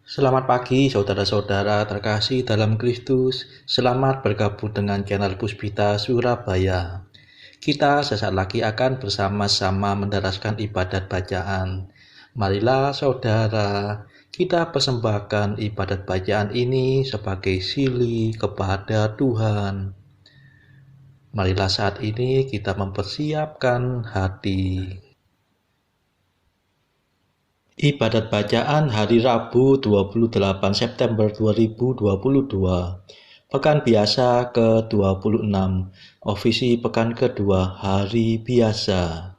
Selamat pagi saudara-saudara terkasih dalam Kristus. Selamat bergabung dengan channel Puspita Surabaya. Kita sesaat lagi akan bersama-sama menderaskan ibadat bacaan. Marilah saudara, kita persembahkan ibadat bacaan ini sebagai sili kepada Tuhan. Marilah saat ini kita mempersiapkan hati. Ibadat bacaan hari Rabu 28 September 2022. Pekan biasa ke-26, ofisi pekan kedua hari biasa.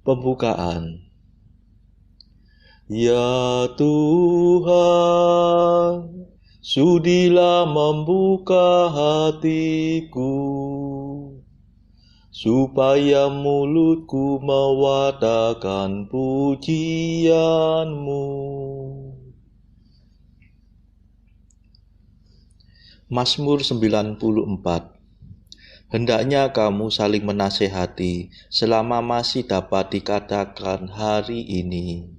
Pembukaan. Ya Tuhan, sudilah membuka hatiku, supaya mulutku mewartakan pujian-Mu. Mazmur 94. Hendaknya kamu saling menasehati selama masih dapat dikatakan hari ini.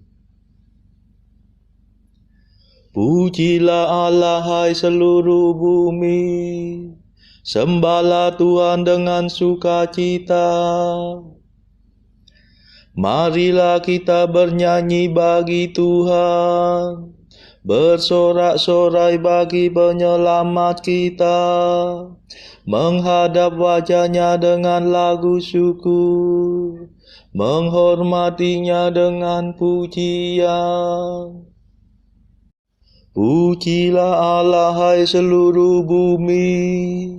Pujilah Allah, hai seluruh bumi. Sembahlah Tuhan dengan sukacita. Marilah kita bernyanyi bagi Tuhan, bersorak-sorai bagi penyelamat kita, menghadap wajah-Nya dengan lagu syukur, menghormatinya dengan pujian. Pujilah Allah, hai seluruh bumi.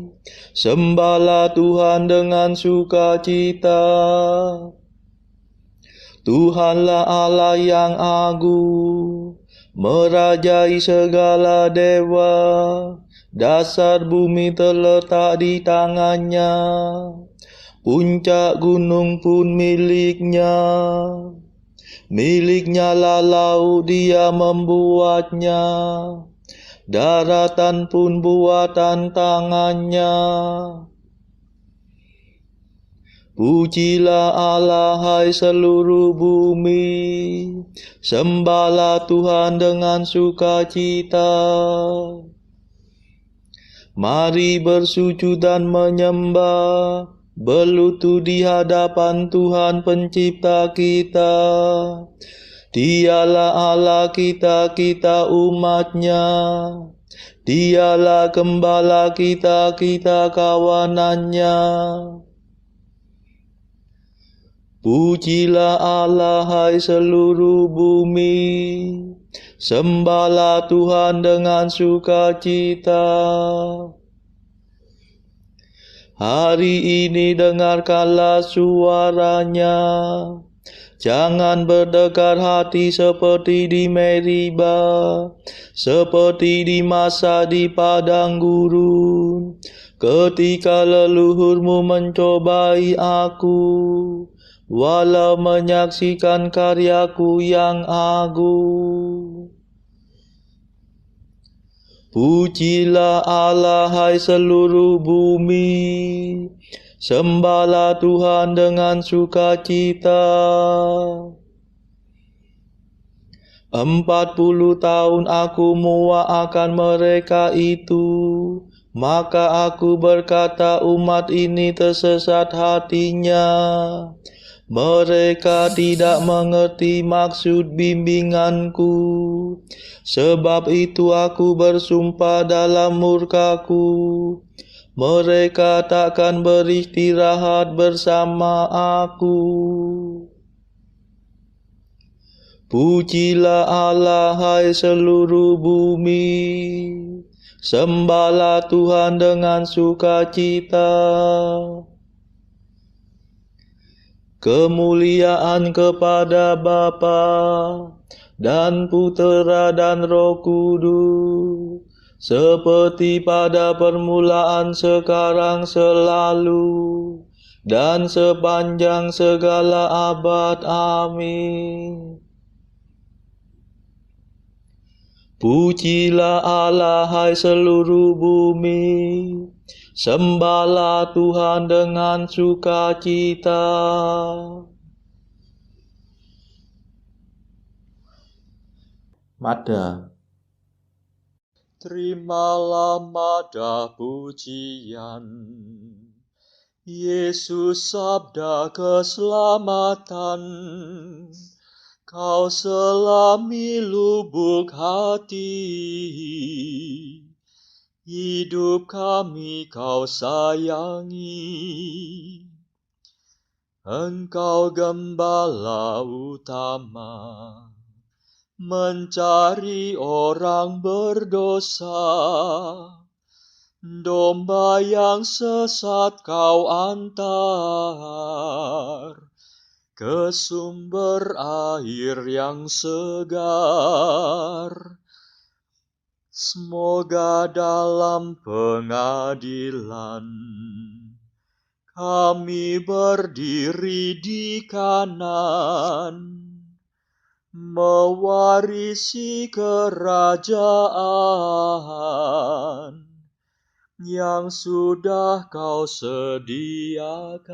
Sembahlah Tuhan dengan sukacita. Tuhanlah Allah yang agung, merajai segala dewa. Dasar bumi terletak di tangan-Nya, puncak gunung pun milik-Nya. Milik-Nya lah laut, Dia membuatnya, daratan pun buatan tangan-Nya. Pujilah Allah, hai seluruh bumi. Sembahlah Tuhan dengan sukacita. Mari bersujud dan menyembah, berlutut di hadapan Tuhan pencipta kita. Dialah Allah kita, kita umat-Nya. Dialah gembala kita, kita kawanan-Nya. Pujilah Allah, hai seluruh bumi. Sembahlah Tuhan dengan sukacita. Hari ini dengarkanlah suara-Nya. Jangan berdekar hati seperti di Meriba, seperti di masa di padang gurun, ketika leluhurmu mencobai aku, walau menyaksikan karyaku yang agung. Pujilah Allah, hai seluruh bumi. Sembahlah Tuhan dengan sukacita. 40 tahun aku muak akan mereka itu, maka aku berkata umat ini tersesat hatinya. Mereka tidak mengerti maksud bimbinganku. Sebab itu aku bersumpah dalam murkaku, mereka takkan beristirahat bersama aku. Pujilah Allah, hai seluruh bumi. Sembahlah Tuhan dengan sukacita. Kemuliaan kepada Bapa dan Putera dan Roh Kudus, seperti pada permulaan, sekarang, selalu, dan sepanjang segala abad. Amin. Pujilah Allah, hai seluruh bumi. Sembahlah Tuhan dengan sukacita. Mada. Terimalah mada pujian, Yesus sabda keselamatan. Kau selami lubuk hati, hidup kami kau sayangi. Engkau gembala utama, mencari orang berdosa. Domba yang sesat kau antar ke sumber air yang segar. Semoga dalam pengadilan kami berdiri di kanan, mewarisi kerajaan yang sudah kau sediakan.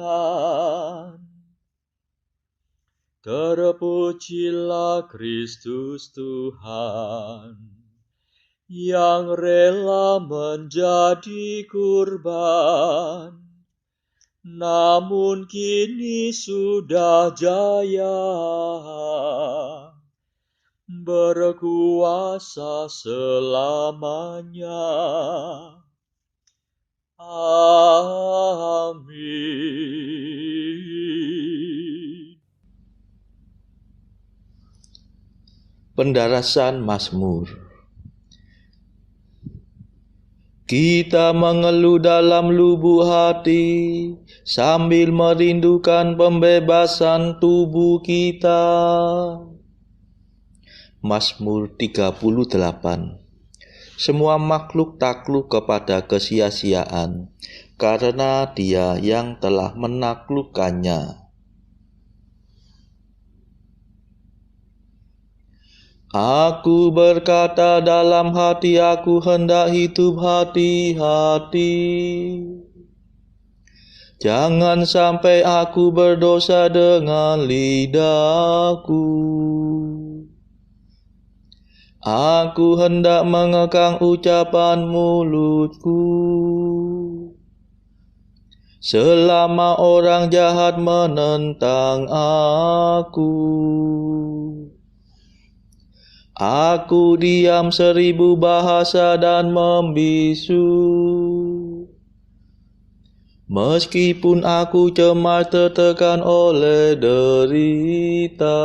Terpujilah Kristus Tuhan, yang rela menjadi kurban, namun kini sudah jaya, berkuasa selamanya. Amin. Pendarasan Mazmur. Kita mengeluh dalam lubuk hati, sambil merindukan pembebasan tubuh kita. Mazmur 38. Semua makhluk takluk kepada kesia-siaan, karena Dia yang telah menaklukkannya. Aku berkata dalam hati aku, hendak hidup hati-hati. Jangan sampai aku berdosa dengan lidahku. Aku hendak mengekang ucapan mulutku, selama orang jahat menentang aku. Aku diam 1000 bahasa dan membisu. Meskipun aku cemas tertekan oleh derita,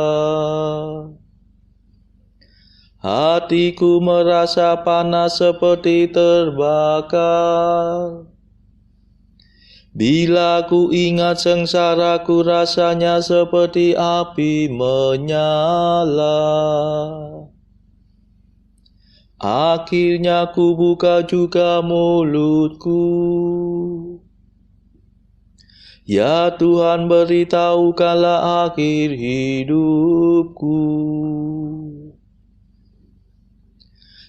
hatiku merasa panas seperti terbakar. Bila ku ingat sengsaraku, rasanya seperti api menyala. Akhirnya ku buka juga mulutku. Ya Tuhan, beritahukanlah akhir hidupku.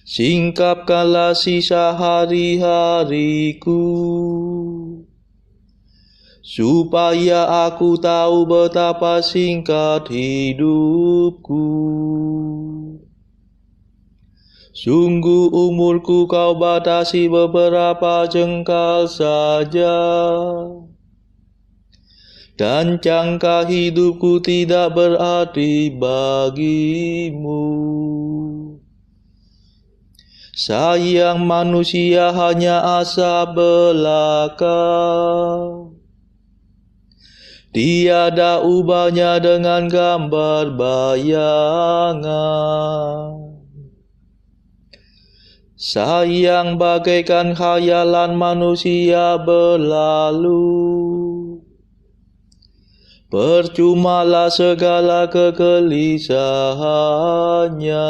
Singkapkanlah sisa hari-hariku, supaya aku tahu betapa singkat hidupku. Sungguh umurku kau batasi beberapa jengkal saja, dan jangka hidupku tidak berarti bagimu. Sayang manusia hanya asap belaka, tiada ubahnya dengan gambar bayangan. Sayang bagaikan khayalan manusia berlalu, percumalah segala kegelisahannya.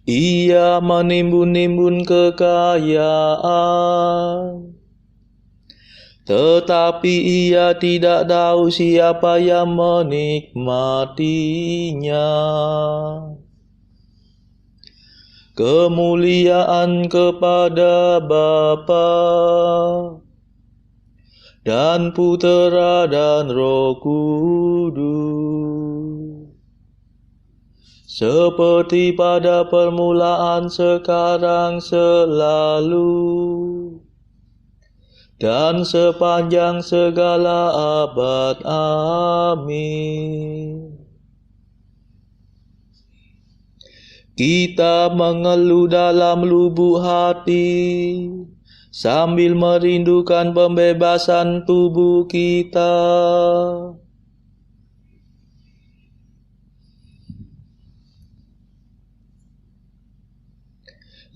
Ia menimbun-nimbun kekayaan, tetapi ia tidak tahu siapa yang menikmatinya. Kemuliaan kepada Bapa dan Putera dan Roh Kudus, seperti pada permulaan, sekarang, selalu, dan sepanjang segala abad. Amin. Kita mengeluh dalam lubuk hati, sambil merindukan pembebasan tubuh kita.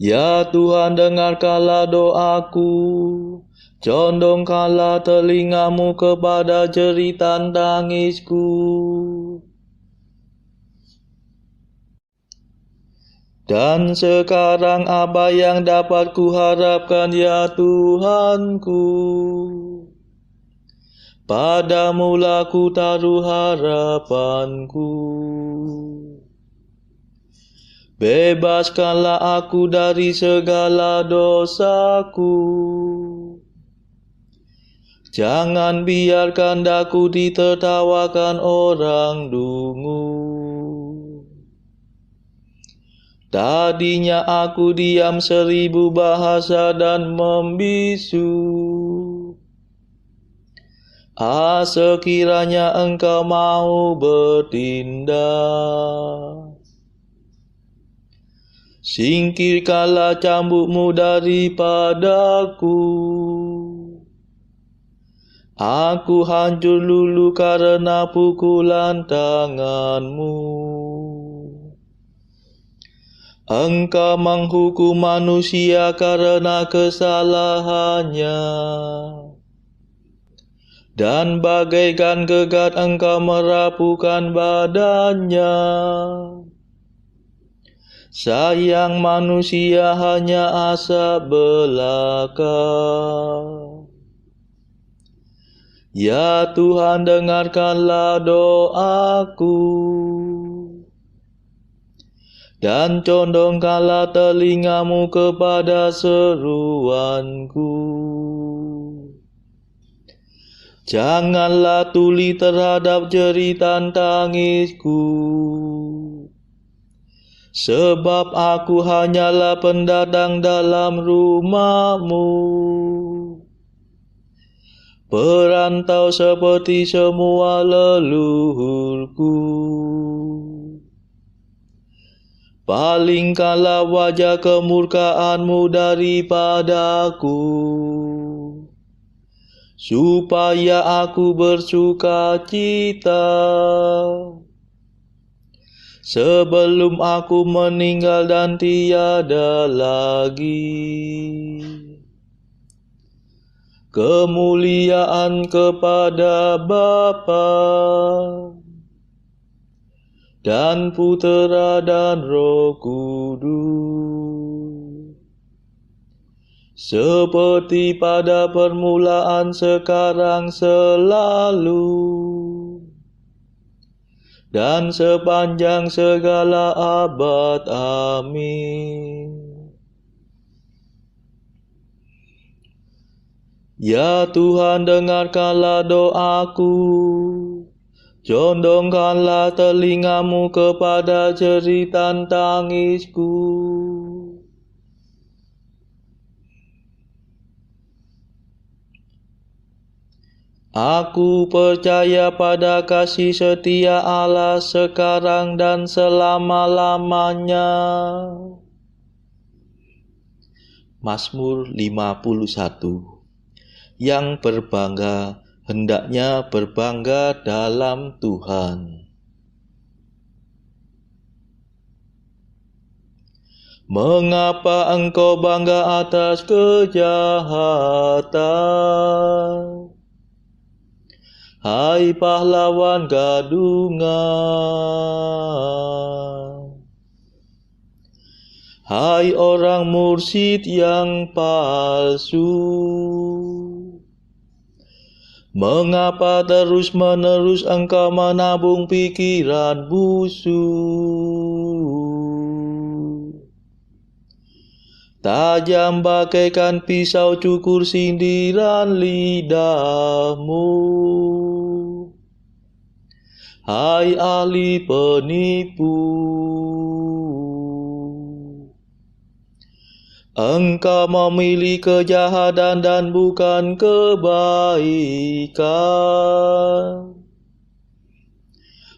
Ya Tuhan, dengarkanlah doaku, condongkanlah telingamu kepada jeritan tangisku. Dan sekarang apa yang dapat kuharapkan, ya Tuhanku? Padamulah ku taruh harapanku. Bebaskanlah aku dari segala dosaku. Jangan biarkan daku ditertawakan orang dungu. Tadinya aku diam 1000 bahasa dan membisu. Sekiranya Engkau mau bertindak, singkirkanlah cambukmu daripadaku. Aku hancur lulu karena pukulan tanganmu. Engkau menghukum manusia karena kesalahannya, dan bagaikan gegat Engkau merapuhkan badannya. Sayang manusia hanya asap belaka. Ya Tuhan, dengarkanlah doaku, dan condongkanlah telingamu kepada seruanku. Janganlah tuli terhadap jeritan tangisku, sebab aku hanyalah pendatang dalam rumah-Mu, perantau seperti semua leluhurku. Palingkanlah wajah kemurkaan-Mu daripadaku, supaya aku bersuka cita sebelum aku meninggal dan tiada lagi. Kemuliaan kepada Bapa dan Putera dan Roh Kudus, seperti pada permulaan, sekarang, selalu, dan sepanjang segala abad. Amin. Ya Tuhan, dengarkanlah doaku, condongkanlah telingamu kepada jeritan tangisku. Aku percaya pada kasih setia Allah sekarang dan selama-lamanya. Mazmur 51. Yang berbangga hendaknya berbangga dalam Tuhan. Mengapa engkau bangga atas kejahatan, hai pahlawan gadungan? Hai orang mursyid yang palsu, mengapa terus-menerus engkau menabung pikiran busuk? Tajam bagaikan pisau cukur sindiran lidahmu, Hai ahli penipu, engkau memilih kejahatan dan bukan kebaikan.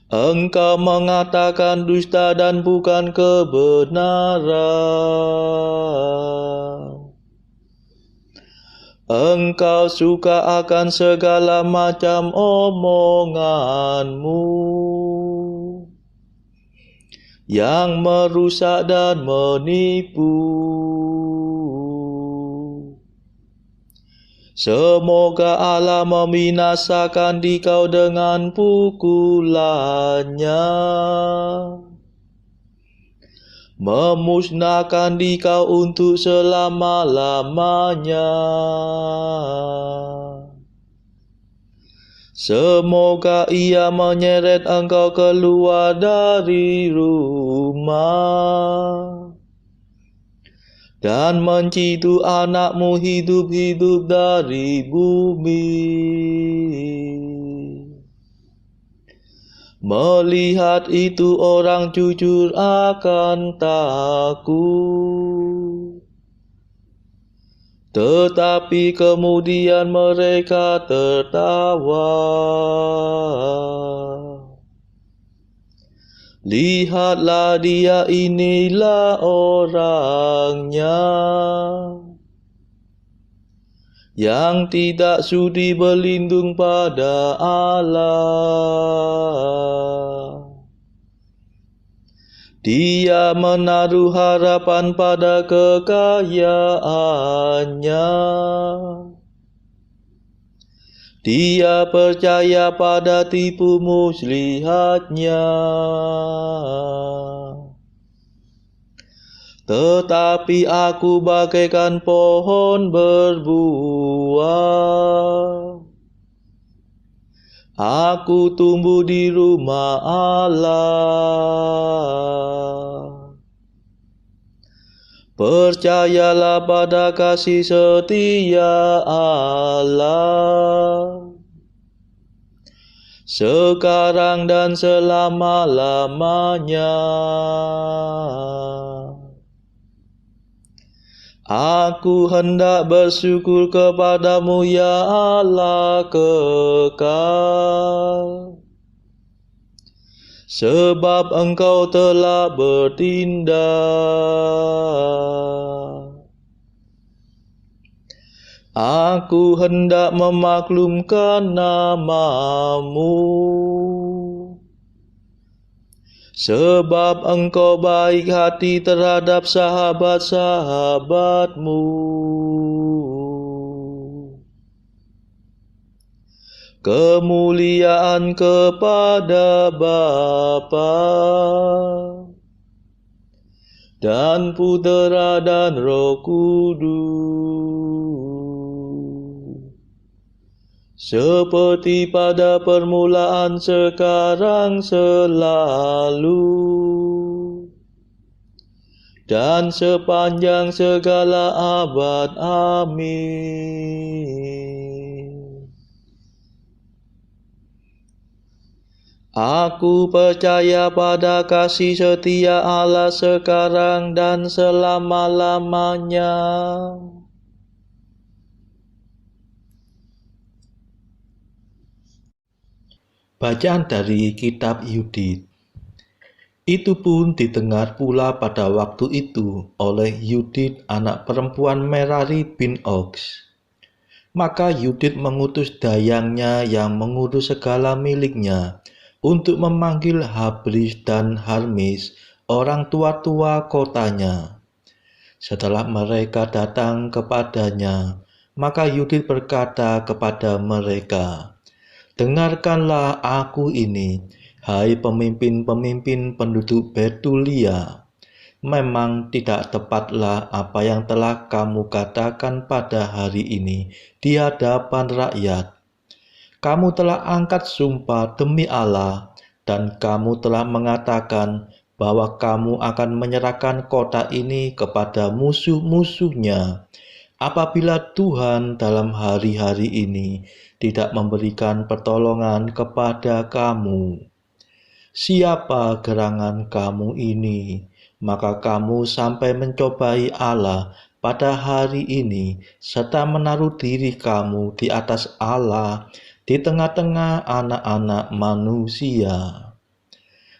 Engkau mengatakan dusta dan bukan kebenaran. Engkau suka akan segala macam omonganmu yang merusak dan menipu. Semoga Allah membinasakan dikau dengan pukulannya, memusnahkan dikau untuk selama-lamanya. Semoga ia menyeret engkau keluar dari rumah dan mencitu anakmu hidup-hidup dari bumi. Melihat itu orang jujur akan takut, tetapi kemudian mereka tertawa. Lihatlah dia, inilah orangnya yang tidak sudi berlindung pada Allah. Dia menaruh harapan pada kekayaannya. Dia percaya pada tipu muslihatnya. Tetapi aku bagaikan pohon berbuah. Aku tumbuh di rumah Allah. Percayalah pada kasih setia Allah, sekarang dan selama-lamanya. Aku hendak bersyukur kepadamu, ya Allah kekal, sebab engkau telah bertindak. Aku hendak memaklumkan namamu, sebab engkau baik hati terhadap sahabat-sahabatmu. Kemuliaan kepada Bapa dan Putera dan Roh Kudus, seperti pada permulaan, sekarang, selalu, dan sepanjang segala abad. Amin. Aku percaya pada kasih setia Allah sekarang dan selama-lamanya. Bacaan dari kitab Yudit. Itu pun didengar pula pada waktu itu oleh Yudit anak perempuan Merari bin Oks. Maka Yudit mengutus dayangnya yang mengurus segala miliknya untuk memanggil Habris dan Harmis, orang tua-tua kotanya. Setelah mereka datang kepadanya, maka Yudit berkata kepada mereka, "Dengarkanlah aku ini, hai pemimpin-pemimpin penduduk Betulia. Memang tidak tepatlah apa yang telah kamu katakan pada hari ini di hadapan rakyat. Kamu telah angkat sumpah demi Allah, dan kamu telah mengatakan bahwa kamu akan menyerahkan kota ini kepada musuh-musuhnya, apabila Tuhan dalam hari-hari ini tidak memberikan pertolongan kepada kamu. Siapa gerangan kamu ini? Maka kamu sampai mencobai Allah pada hari ini, serta menaruh diri kamu di atas Allah di tengah-tengah anak-anak manusia.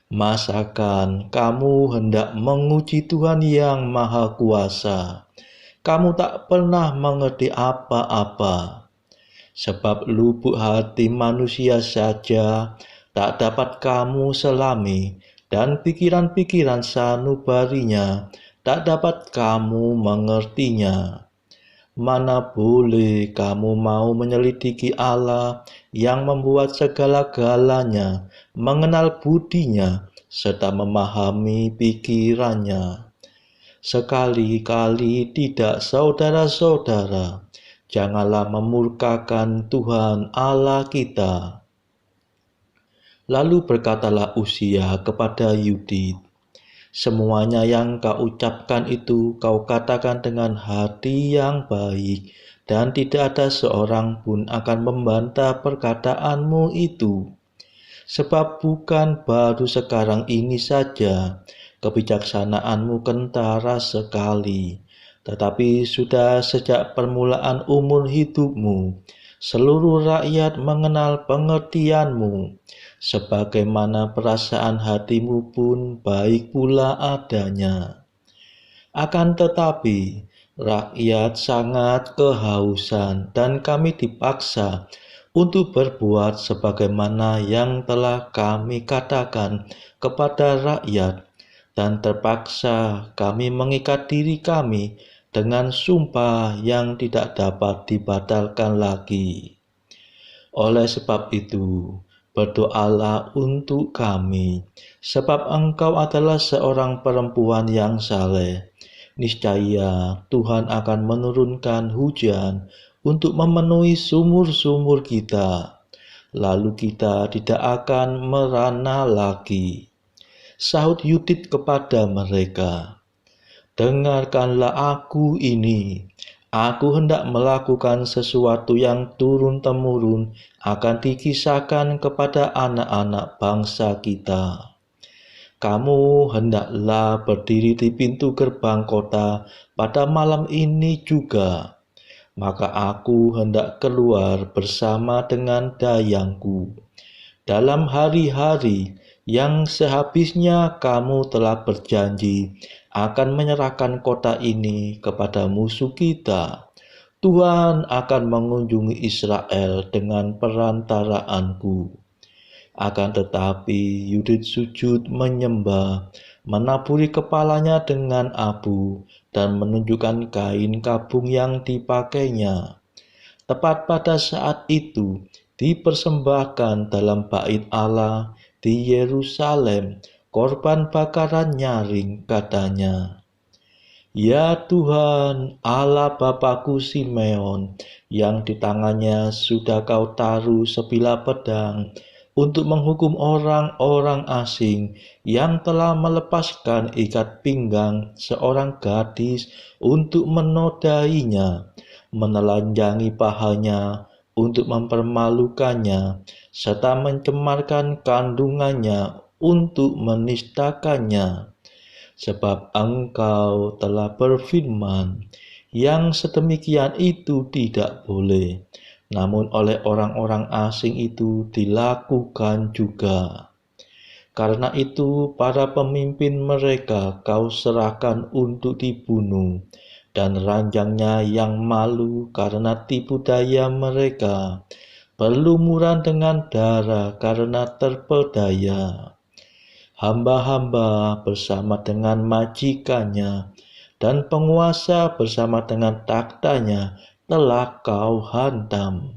Masakan kamu hendak menguji Tuhan yang Maha Kuasa? Kamu tak pernah mengerti apa-apa. Sebab lubuk hati manusia saja tak dapat kamu selami, dan pikiran-pikiran sanubarinya tak dapat kamu mengertinya. Mana boleh kamu mau menyelidiki Allah yang membuat segala-galanya, mengenal budinya, serta memahami pikirannya. Sekali-kali tidak, saudara-saudara, janganlah memurkakan Tuhan Allah kita. Lalu berkatalah Uzia kepada Yudit, semuanya yang kau ucapkan itu kau katakan dengan hati yang baik, dan tidak ada seorang pun akan membantah perkataanmu itu. Sebab bukan baru sekarang ini saja kebijaksanaanmu kentara sekali, tetapi sudah sejak permulaan umur hidupmu, seluruh rakyat mengenal pengertianmu, sebagaimana perasaan hatimu pun baik pula adanya. Akan tetapi, rakyat sangat kehausan, dan kami dipaksa untuk berbuat sebagaimana yang telah kami katakan kepada rakyat, dan terpaksa kami mengikat diri kami dengan sumpah yang tidak dapat dibatalkan lagi. Oleh sebab itu, berdoalah untuk kami, sebab engkau adalah seorang perempuan yang saleh. Niscaya Tuhan akan menurunkan hujan untuk memenuhi sumur-sumur kita, lalu kita tidak akan merana lagi. Sahut Yudit kepada mereka, dengarkanlah aku ini. Aku hendak melakukan sesuatu yang turun-temurun akan dikisahkan kepada anak-anak bangsa kita. Kamu hendaklah berdiri di pintu gerbang kota pada malam ini juga. Maka aku hendak keluar bersama dengan dayangku. Dalam hari-hari yang sehabisnya kamu telah berjanji akan menyerahkan kota ini kepada musuh kita, Tuhan akan mengunjungi Israel dengan perantaraanku. Akan tetapi Yudit sujud menyembah, menaburi kepalanya dengan abu, dan menunjukkan kain kabung yang dipakainya. Tepat pada saat itu, dipersembahkan dalam bait Allah di Yerusalem korban bakaran nyaring, katanya, ya Tuhan, Allah Bapakku Simeon, yang di tangannya sudah kau taruh sebilah pedang untuk menghukum orang-orang asing yang telah melepaskan ikat pinggang seorang gadis untuk menodainya, menelanjangi pahanya untuk mempermalukannya, serta mencemarkan kandungannya untuk menistakannya. Sebab engkau telah berfirman, yang sedemikian itu tidak boleh, namun oleh orang-orang asing itu dilakukan juga. Karena itu para pemimpin mereka kau serahkan untuk dibunuh, dan ranjangnya yang malu karena tipu daya mereka, berlumuran dengan darah karena terpedaya. Hamba-hamba bersama dengan majikannya, dan penguasa bersama dengan taktanya telah kau hantam.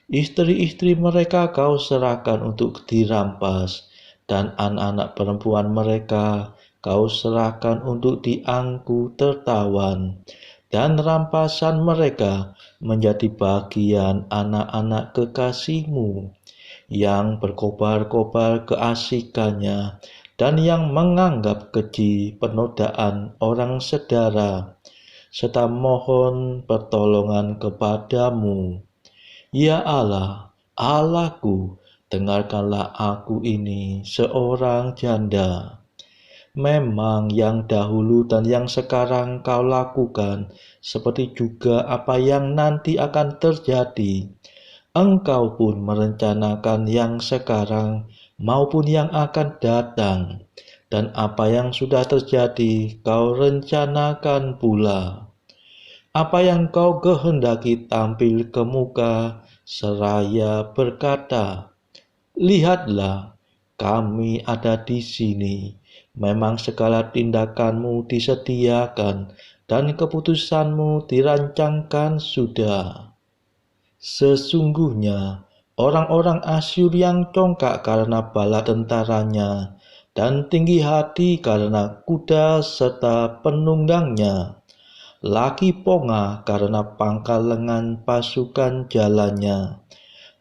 Istri-istri mereka kau serahkan untuk dirampas, dan anak-anak perempuan mereka kau serahkan untuk diangku tertawan, dan rampasan mereka menjadi bagian anak-anak kekasihmu, yang berkobar-kobar keasikannya, dan yang menganggap keji penodaan orang sedara, serta mohon pertolongan kepadamu. Ya Allah, Allahku, dengarkanlah aku ini, seorang janda. Memang yang dahulu dan yang sekarang kau lakukan, seperti juga apa yang nanti akan terjadi. Engkau pun merencanakan yang sekarang maupun yang akan datang, dan apa yang sudah terjadi kau rencanakan pula. Apa yang kau kehendaki tampil ke muka, seraya berkata, "Lihatlah, kami ada di sini." Memang segala tindakanmu disediakan dan keputusanmu dirancangkan sudah. Sesungguhnya orang-orang Asyur yang congkak karena bala tentaranya dan tinggi hati karena kuda serta penunggangnya, laki ponga karena pangkal lengan pasukan jalannya,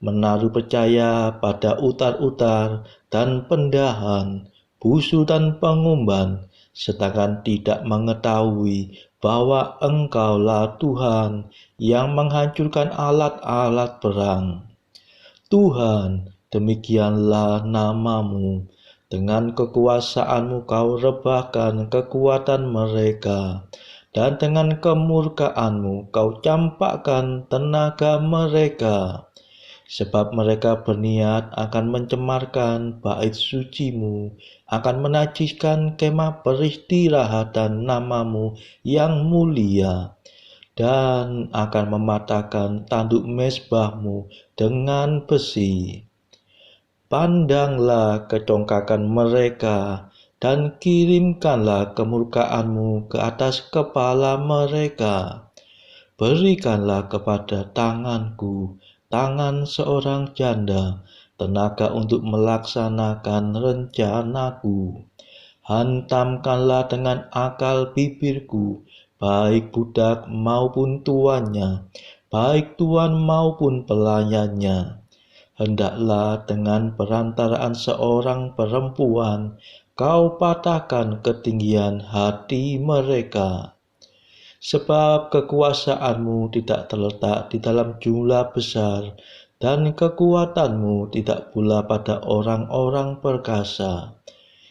menaruh percaya pada utar-utar dan pendahan, busu dan pengumban, sedangkan tidak mengetahui bahwa Engkaulah Tuhan yang menghancurkan alat-alat perang. Tuhan, demikianlah namamu. Dengan kekuasaanmu kau rebahkan kekuatan mereka, dan dengan kemurkaanmu kau campakkan tenaga mereka. Sebab mereka berniat akan mencemarkan bait sucimu, akan menajiskan kemah peristirahatan namamu yang mulia, dan akan mematahkan tanduk mezbahmu dengan besi. Pandanglah kecongkakan mereka, dan kirimkanlah kemurkaanmu ke atas kepala mereka. Berikanlah kepada tanganku, tangan seorang janda, tenaga untuk melaksanakan rencanaku. Hantamkanlah dengan akal bibirku, baik budak maupun tuannya, baik tuan maupun pelayannya. Hendaklah dengan perantaraan seorang perempuan, kau patahkan ketinggian hati mereka. Sebab kekuasaanmu tidak terletak di dalam jumlah besar, dan kekuatanmu tidak pula pada orang-orang perkasa.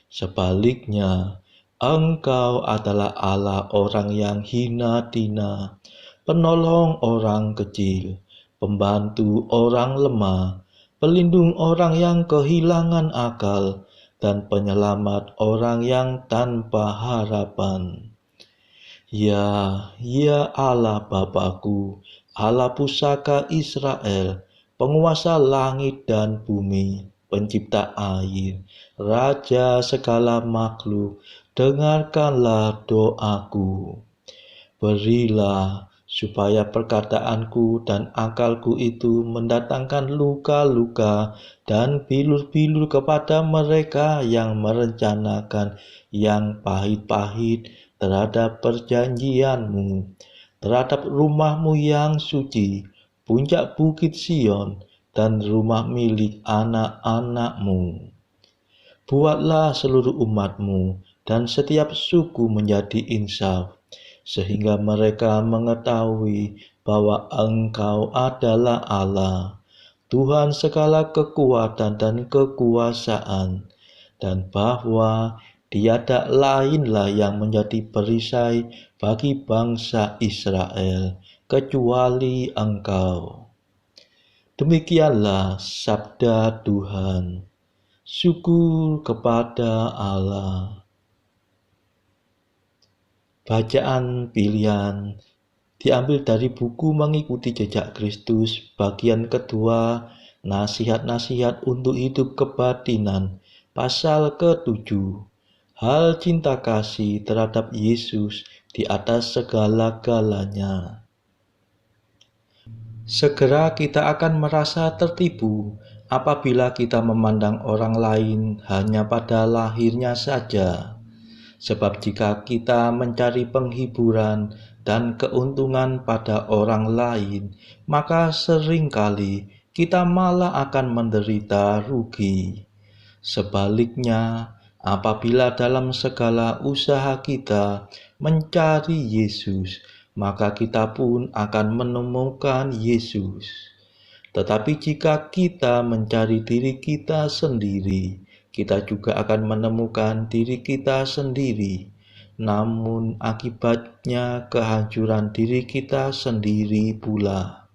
Sebaliknya, Engkau adalah Allah orang yang hina dina, penolong orang kecil, pembantu orang lemah, pelindung orang yang kehilangan akal, dan penyelamat orang yang tanpa harapan. Ya Allah Bapakku, Allah pusaka Israel, penguasa langit dan bumi, pencipta air, Raja segala makhluk, dengarkanlah doaku. Berilah supaya perkataanku dan akalku itu mendatangkan luka-luka dan bilur-bilur kepada mereka yang merencanakan yang pahit-pahit terhadap perjanjianmu, terhadap rumahmu yang suci, puncak bukit Sion, dan rumah milik anak-anakmu. Buatlah seluruh umatmu dan setiap suku menjadi insaf, sehingga mereka mengetahui bahwa Engkau adalah Allah, Tuhan segala kekuatan dan kekuasaan, dan bahwa tiada lainlah yang menjadi perisai bagi bangsa Israel kecuali Engkau. Demikianlah sabda Tuhan. Syukur kepada Allah. Bacaan pilihan diambil dari buku Mengikuti Jejak Kristus, bagian kedua, Nasihat-nasihat untuk hidup kebatinan, pasal ke-7. Hal cinta kasih terhadap Yesus di atas segala-galanya. Segera kita akan merasa tertipu apabila kita memandang orang lain hanya pada lahirnya saja. Sebab jika kita mencari penghiburan dan keuntungan pada orang lain, maka seringkali kita malah akan menderita rugi. Sebaliknya, apabila dalam segala usaha kita mencari Yesus, maka kita pun akan menemukan Yesus. Tetapi jika kita mencari diri kita sendiri, kita juga akan menemukan diri kita sendiri. Namun akibatnya kehancuran diri kita sendiri pula.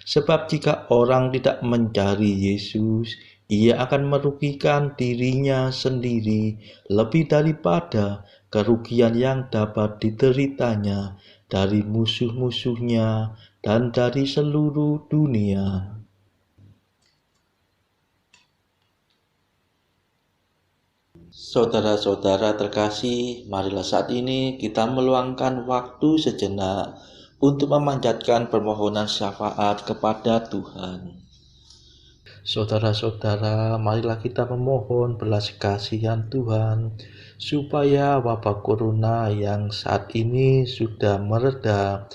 Sebab jika orang tidak mencari Yesus, ia akan merugikan dirinya sendiri lebih daripada kerugian yang dapat dideritanya dari musuh-musuhnya dan dari seluruh dunia. Saudara-saudara terkasih, marilah saat ini kita meluangkan waktu sejenak untuk memanjatkan permohonan syafaat kepada Tuhan. Saudara-saudara, marilah kita memohon belas kasihan Tuhan, supaya wabah corona yang saat ini sudah mereda,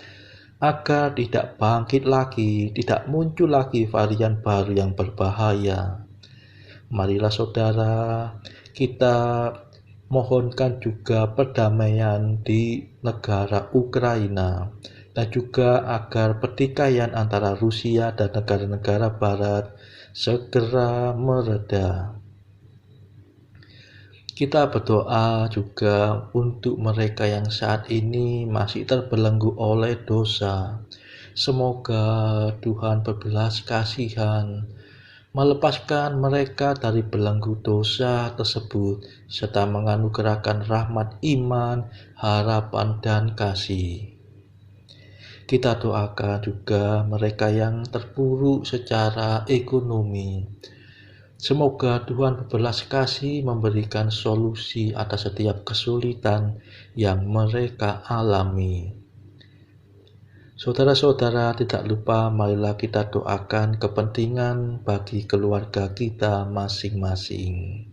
agar tidak bangkit lagi, tidak muncul lagi varian baru yang berbahaya. Marilah saudara, kita mohonkan juga perdamaian di negara Ukraina, dan juga agar pertikaian antara Rusia dan negara-negara barat segera mereda. Kita berdoa juga untuk mereka yang saat ini masih terbelenggu oleh dosa. Semoga Tuhan berbelas kasihan, melepaskan mereka dari belenggu dosa tersebut, serta menganugerahkan rahmat iman, harapan, dan kasih. Kita doakan juga mereka yang terpuruk secara ekonomi. Semoga Tuhan berbelas kasih memberikan solusi atas setiap kesulitan yang mereka alami. Saudara-saudara, tidak lupa marilah kita doakan kepentingan bagi keluarga kita masing-masing.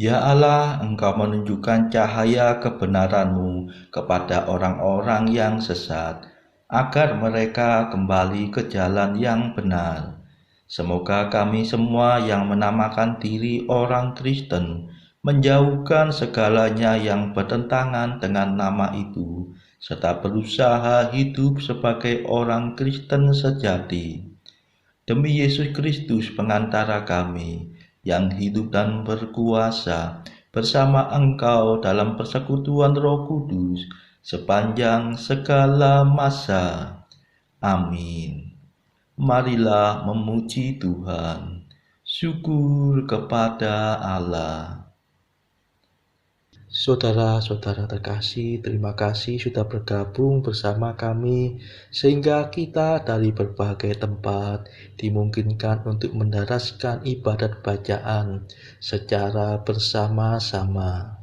Ya Allah, Engkau menunjukkan cahaya kebenaran-Mu kepada orang-orang yang sesat, agar mereka kembali ke jalan yang benar. Semoga kami semua yang menamakan diri orang Kristen menjauhkan segalanya yang bertentangan dengan nama itu, serta berusaha hidup sebagai orang Kristen sejati. Demi Yesus Kristus pengantara kami, yang hidup dan berkuasa bersama Engkau dalam persekutuan Roh Kudus sepanjang segala masa. Amin. Marilah memuji Tuhan. Syukur kepada Allah. Saudara-saudara terkasih, terima kasih sudah bergabung bersama kami, sehingga kita dari berbagai tempat dimungkinkan untuk mendaraskan ibadat bacaan secara bersama-sama.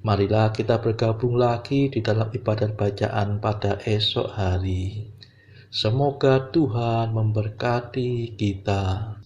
Marilah kita bergabung lagi di dalam ibadat bacaan pada esok hari. Semoga Tuhan memberkati kita.